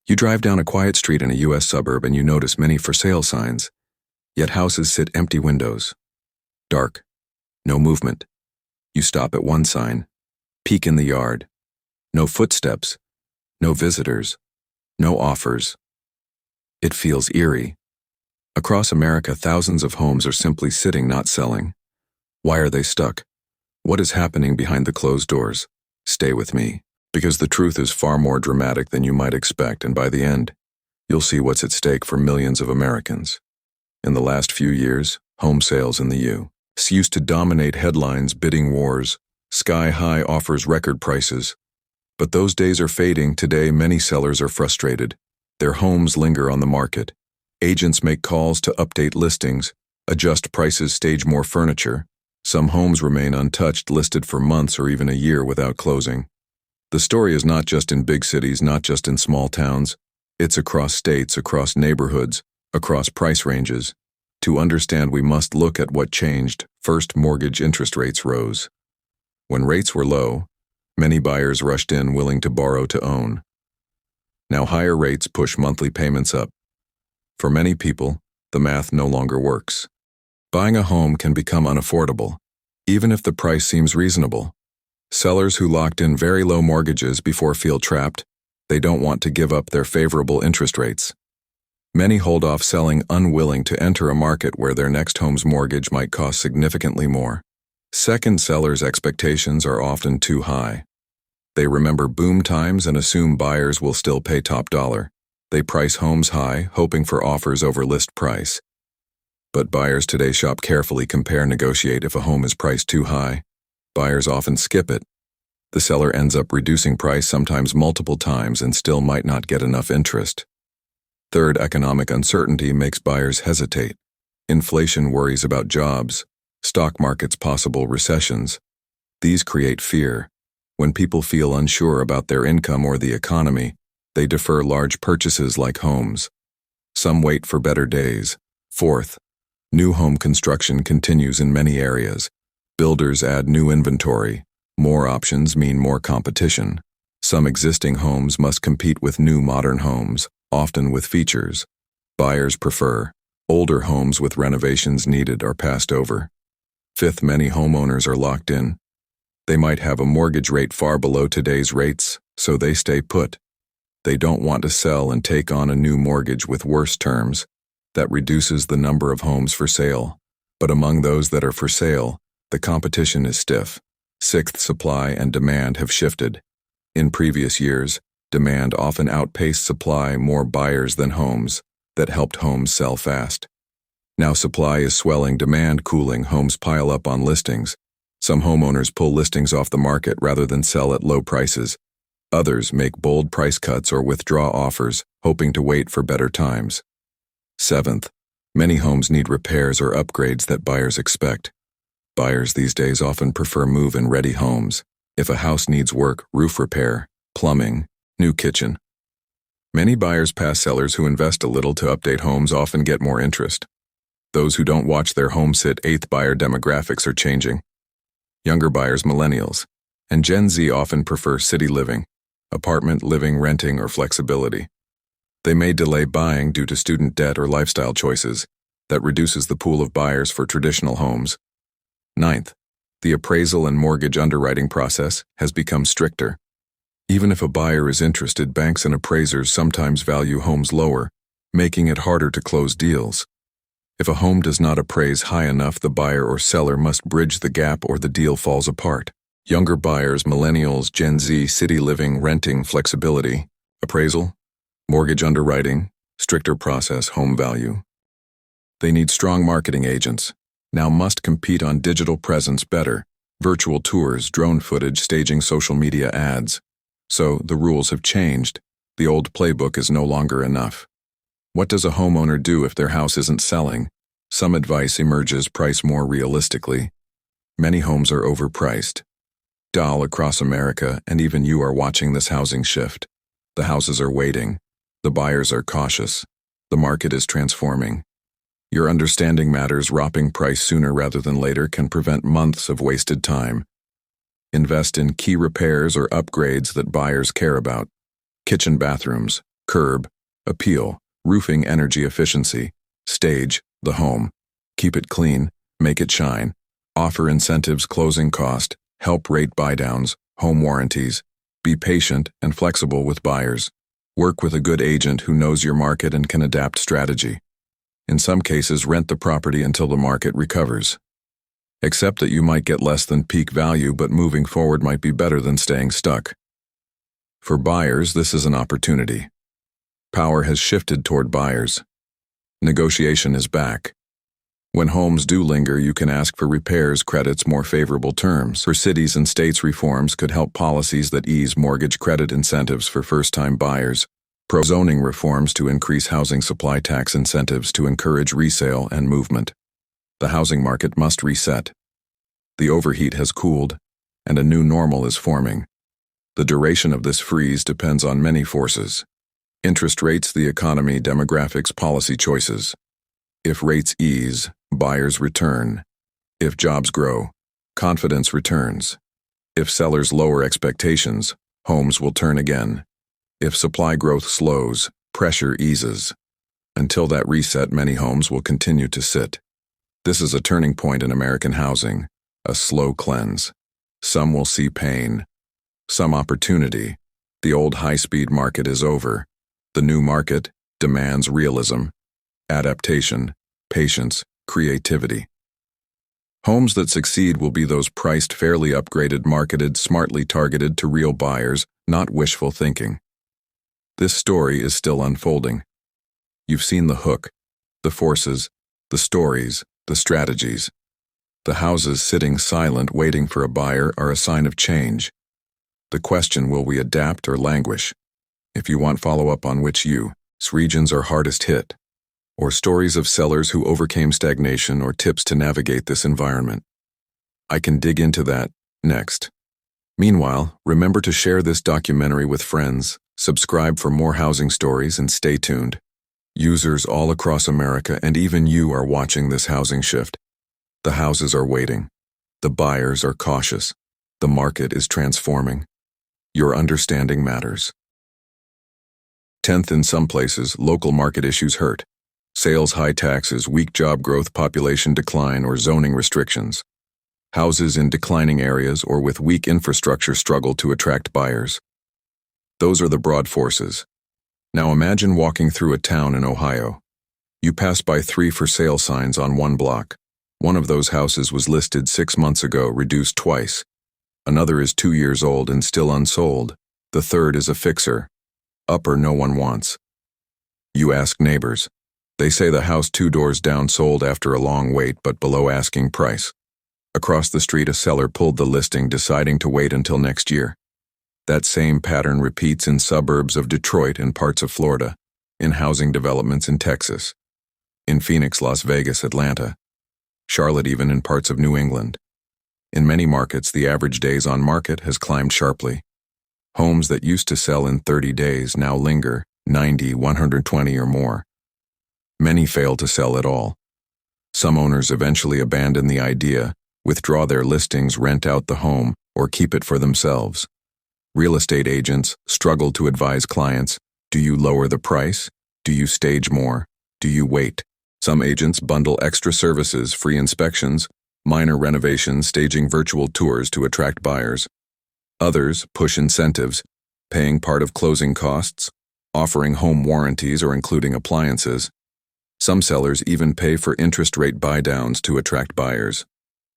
You drive down a quiet street in a U.S. suburb and you notice many for sale signs, yet houses sit empty windows. Dark. No movement. You stop at one sign. Peek in the yard. No footsteps. No visitors. No offers. It feels eerie. Across America, thousands of homes are simply sitting, not selling. Why are they stuck? What is happening behind the closed doors? Stay with me, because the truth is far more dramatic than you might expect, and by the end, you'll see what's at stake for millions of Americans. In the last few years, home sales in the U.S. used to dominate headlines, bidding wars, sky-high offers, record prices. But those days are fading. Today, many sellers are frustrated. Their homes linger on the market. Agents make calls to update listings, adjust prices, stage more furniture. Some homes remain untouched, listed for months or even a year without closing. The story is not just in big cities, not just in small towns. It's across states, across neighborhoods, across price ranges. To understand, we must look at what changed. First, mortgage interest rates rose. When rates were low, many buyers rushed in willing to borrow to own. Now higher rates push monthly payments up. For many people, the math no longer works. Buying a home can become unaffordable, even if the price seems reasonable. Sellers who locked in very low mortgages before feel trapped. They don't want to give up their favorable interest rates. Many hold off selling, unwilling to enter a market where their next home's mortgage might cost significantly more. Second, sellers' expectations are often too high. They remember boom times and assume buyers will still pay top dollar. They price homes high, hoping for offers over list price. But buyers today shop carefully, compare, negotiate. If a home is priced too high, buyers often skip it. The seller ends up reducing price, sometimes multiple times, and still might not get enough interest. Third, economic uncertainty makes buyers hesitate. Inflation, worries about jobs, stock markets, possible recessions. These create fear. When people feel unsure about their income or the economy, they defer large purchases like homes. Some wait for better days. Fourth, new home construction continues in many areas. Builders add new inventory. More options mean more competition. Some existing homes must compete with new modern homes, often with features buyers prefer. Older homes with renovations needed are passed over. Fifth, many homeowners are locked in. They might have a mortgage rate far below today's rates, so they stay put. They don't want to sell and take on a new mortgage with worse terms. That reduces the number of homes for sale. But among those that are for sale, the competition is stiff. Sixth, supply and demand have shifted. In previous years, demand often outpaced supply, more buyers than homes. That helped homes sell fast. Now supply is swelling, demand cooling, homes pile up on listings. Some homeowners pull listings off the market rather than sell at low prices. Others make bold price cuts or withdraw offers, hoping to wait for better times. Seventh, many homes need repairs or upgrades that buyers expect. Buyers these days often prefer move-in ready homes. If a house needs work, roof repair, plumbing, new kitchen. Many buyers pass. Sellers who invest a little to update homes often get more interest. Those who don't watch their home sit. Eighth, buyer demographics are changing. Younger buyers, millennials, and Gen Z often prefer city living, apartment living, renting, or flexibility. They may delay buying due to student debt or lifestyle choices. That reduces the pool of buyers for traditional homes. Ninth, the appraisal and mortgage underwriting process has become stricter. Even if a buyer is interested, banks and appraisers sometimes value homes lower, making it harder to close deals. If a home does not appraise high enough, the buyer or seller must bridge the gap or the deal falls apart. Younger buyers, millennials, Gen Z, city living, renting, flexibility, appraisal, mortgage underwriting, stricter process, home value. They need strong marketing agents. Now must compete on digital presence better, virtual tours, drone footage, staging social media ads. So the rules have changed. The old playbook is no longer enough. What does a homeowner do if their house isn't selling? Some advice emerges: price more realistically. Many homes are overpriced. Across America, and even you are watching this housing shift. The houses are waiting. The buyers are cautious. The market is transforming. Your understanding matters. Dropping price sooner rather than later can prevent months of wasted time. Invest in key repairs or upgrades that buyers care about. Kitchen, bathrooms, Curb, appeal, roofing energy efficiency. Stage, the home. Keep it clean, make it shine. Offer incentives, closing cost, help rate buydowns, home warranties. Be patient and flexible with buyers. Work with a good agent who knows your market and can adapt strategy. In some cases, rent the property until the market recovers. Accept that you might get less than peak value, but moving forward might be better than staying stuck. For buyers, this is an opportunity. Power has shifted toward buyers. Negotiation is back. When homes do linger, you can ask for repairs, credits, more favorable terms. For cities and states, reforms could help policies that ease mortgage credit incentives for first-time buyers. Pro-zoning reforms to increase housing supply, tax incentives to encourage resale and movement. The housing market must reset. The overheat has cooled, and a new normal is forming. The duration of this freeze depends on many forces. Interest rates, the economy, demographics, policy choices. If rates ease, buyers return. If jobs grow, confidence returns. If sellers lower expectations, homes will turn again. If supply growth slows, pressure eases. Until that reset, many homes will continue to sit. This is a turning point in American housing, a slow cleanse. Some will see pain, some opportunity. The old high-speed market is over. The new market demands realism, adaptation, patience, creativity. Homes that succeed will be those priced fairly, upgraded, marketed, smartly targeted to real buyers, not wishful thinking. This story is still unfolding. You've seen the hook, the forces, the stories, the strategies. The houses sitting silent waiting for a buyer are a sign of change. The question, will we adapt or languish? If you want follow-up on which regions are hardest hit, or stories of sellers who overcame stagnation, or tips to navigate this environment, I can dig into that next. Meanwhile, remember to share this documentary with friends, subscribe for more housing stories, and stay tuned. Users all across America and even you are watching this housing shift. The houses are waiting. The buyers are cautious. The market is transforming. Your understanding matters. 10th, in some places, local market issues hurt. Sales, high taxes, weak job growth, population decline, or zoning restrictions. Houses in declining areas or with weak infrastructure struggle to attract buyers. Those are the broad forces. Now imagine walking through a town in Ohio. You pass by 3 for sale signs on one block. One of those houses was listed 6 months ago, reduced twice. Another is 2 years old and still unsold. The third is a fixer. Upper no one wants. You ask neighbors. They say the house 2 doors down sold after a long wait but below asking price. Across the street, a seller pulled the listing, deciding to wait until next year. That same pattern repeats in suburbs of Detroit and parts of Florida, in housing developments in Texas, in Phoenix, Las Vegas, Atlanta, Charlotte, even in parts of New England. In many markets, the average days on market has climbed sharply. Homes that used to sell in 30 days now linger 90, 120 or more. Many fail to sell at all. Some owners eventually abandon the idea, withdraw their listings, rent out the home, or keep it for themselves. Real estate agents struggle to advise clients. Do you lower the price? Do you stage more? Do you wait? Some agents bundle extra services, free inspections, minor renovations, staging virtual tours to attract buyers. Others push incentives, paying part of closing costs, offering home warranties or including appliances. Some sellers even pay for interest rate buydowns to attract buyers.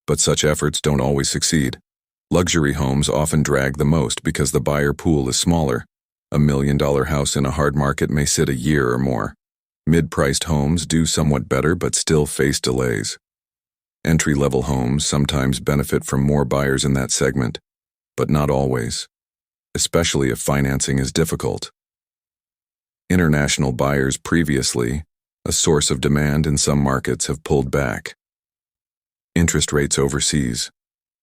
But such efforts don't always succeed. Luxury homes often drag the most because the buyer pool is smaller. $1 million house in a hard market may sit a year or more. Mid-priced homes do somewhat better but still face delays. Entry-level homes sometimes benefit from more buyers in that segment, but not always, especially if financing is difficult. International buyers, previously a source of demand in some markets, have pulled back. Interest rates overseas,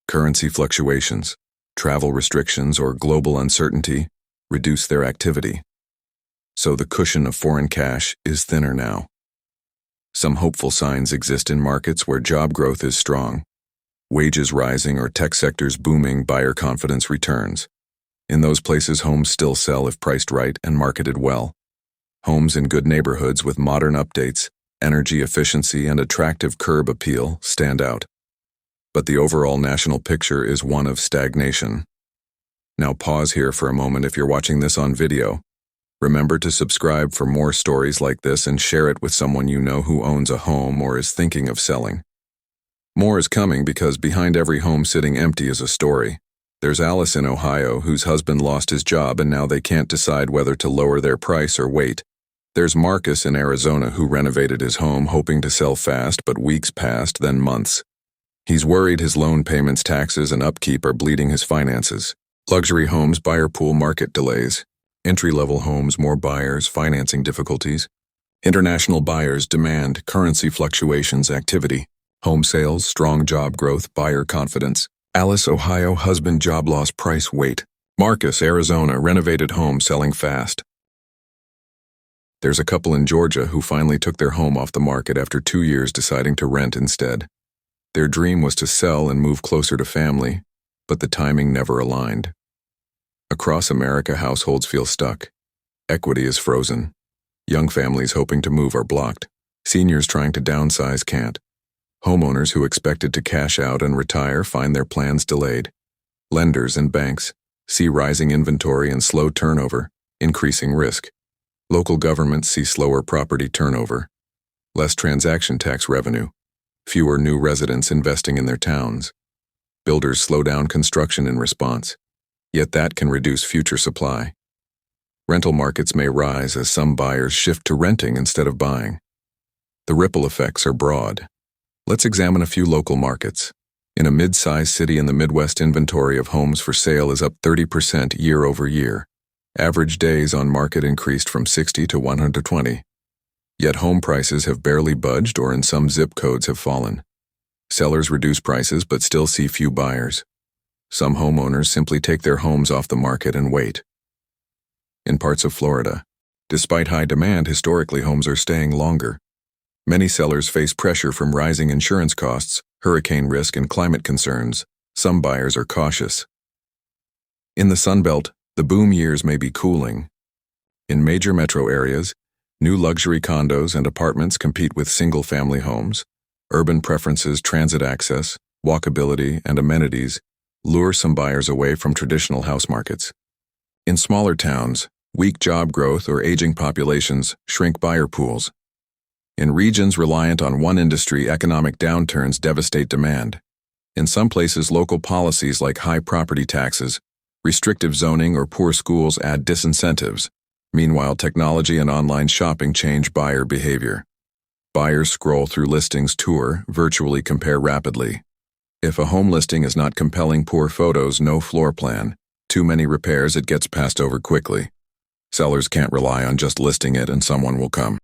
currency fluctuations, travel restrictions, or global uncertainty reduce their activity. So the cushion of foreign cash is thinner now. Some hopeful signs exist in markets where job growth is strong, wages rising, or tech sectors booming. Buyer confidence returns. In those places, homes still sell if priced right and marketed well. Homes in good neighborhoods with modern updates, energy efficiency, and attractive curb appeal stand out. But the overall national picture is one of stagnation. Now pause here for a moment if you're watching this on video. Remember to subscribe for more stories like this and share it with someone you know who owns a home or is thinking of selling. More is coming because behind every home sitting empty is a story. There's Alice in Ohio whose husband lost his job and now they can't decide whether to lower their price or wait. There's Marcus in Arizona who renovated his home hoping to sell fast, but weeks passed, then months. He's worried his loan payments, taxes, and upkeep are bleeding his finances. Luxury homes buyer pool market delays. Entry-level homes more buyers, financing difficulties. International buyers demand, currency fluctuations, activity. Home sales, strong job growth, buyer confidence. Alice, Ohio, husband job loss, price wait. Marcus, Arizona, renovated home selling fast. There's a couple in Georgia who finally took their home off the market after 2 years deciding to rent instead. Their dream was to sell and move closer to family, but the timing never aligned. Across America, households feel stuck. Equity is frozen. Young families hoping to move are blocked. Seniors trying to downsize can't. Homeowners who expected to cash out and retire find their plans delayed. Lenders and banks see rising inventory and slow turnover, increasing risk. Local governments see slower property turnover, less transaction tax revenue, fewer new residents investing in their towns. Builders slow down construction in response, yet that can reduce future supply. Rental markets may rise as some buyers shift to renting instead of buying. The ripple effects are broad. Let's examine a few local markets. In a mid-sized city in the Midwest, inventory of homes for sale is up 30% year over year. Average days on market increased from 60 to 120. Yet home prices have barely budged or in some zip codes have fallen. Sellers reduce prices but still see few buyers. Some homeowners simply take their homes off the market and wait. In parts of Florida, despite high demand, historically homes are staying longer. Many sellers face pressure from rising insurance costs, hurricane risk, and climate concerns. Some buyers are cautious. In the Sun Belt, the boom years may be cooling. In major metro areas, new luxury condos and apartments compete with single-family homes. Urban preferences, transit access, walkability, and amenities lure some buyers away from traditional house markets. In smaller towns, weak job growth or aging populations shrink buyer pools. In regions reliant on one industry, economic downturns devastate demand. In some places, local policies like high property taxes, restrictive zoning, or poor schools add disincentives. Meanwhile, technology and online shopping change buyer behavior. Buyers scroll through listings, tour, virtually compare rapidly. If a home listing is not compelling, poor photos, no floor plan, too many repairs, it gets passed over quickly. Sellers can't rely on just listing it and someone will come.